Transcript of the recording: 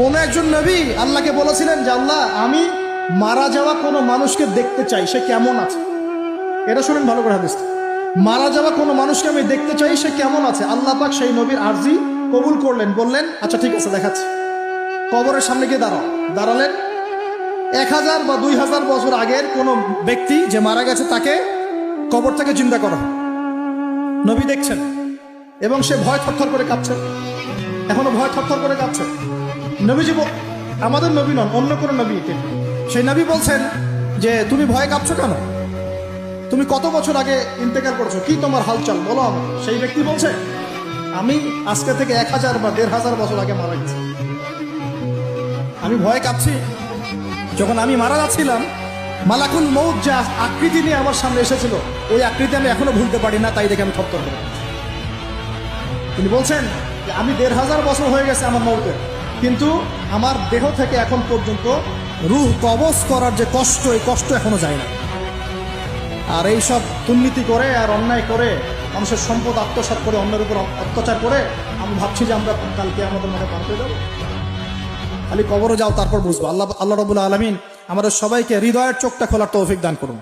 কোন একজন নবী আল্লাহকে বলেছিলেন যে আল্লাহ আমি মারা যাওয়া কোনো মানুষকে দেখতে চাই, সে কেমন আছে। এটা শুনেন ভালো করে হাদিস। মারা যাওয়া কোনো মানুষকে আমি দেখতে চাই, সে কেমন আছে। আল্লাহ পাক সেই নবীর আরজি কবুল করলেন, বললেন আচ্ছা ঠিক আছে দেখাচ্ছি। কবরের সামনে গিয়ে দাঁড়ালেন। 1000 বা 2000 বছর আগের কোনো ব্যক্তি যে মারা গেছে তাকে কবর থেকে চিন্তা করো, নবী দেখছেন এবং সে ভয় থরথর করে কাঁপছে, এখনো ভয় থরথর করে কাঁপছে। নবীজি আমাদের নবী নন, অন্য কোনো নবী। সেই নবী বলছেন যে তুমি ভয় কাঁপছো কেন, তুমি কত বছর আগে ইন্তেকাল করছো, কি তোমার হালচাল বলো আমাকে। সেই ব্যক্তি বলছে আমি আজকে থেকে 1000 বা 1500 বছর আগে মারা গেছি, আমি ভয় কাঁপছি। যখন আমি মারা যাচ্ছিলাম মালাকুল মউত যা আকৃতি নিয়ে আমার সামনে এসেছিল, ওই আকৃতি আমি এখনো ভুলতে পারি না, তাই দেখে আমি থরথর করি। তিনি বলছেন যে আমি 1500 বছর হয়ে গেছে আমার মউতের, কিন্তু আমার দেহ থেকে এখন পর্যন্ত রূহ কবজ করার যে কষ্ট, এই কষ্ট এখনো যায় না। আর এইসব দুর্নীতি করে আর অন্যায় করে মানুষের সম্পদ আত্মসাৎ করে অন্যের উপর অত্যাচার করে আমি ভাবছি যে আমরা কালকে আমাদের মাঠে পার হয়ে যাবো। খালি কবরে যাও, তারপর বুঝবো। আল্লাহ রাব্বুল আলামিন আমাদের সবাইকে হৃদয়ের চোখটা খোলার তৌফিক দান করুন।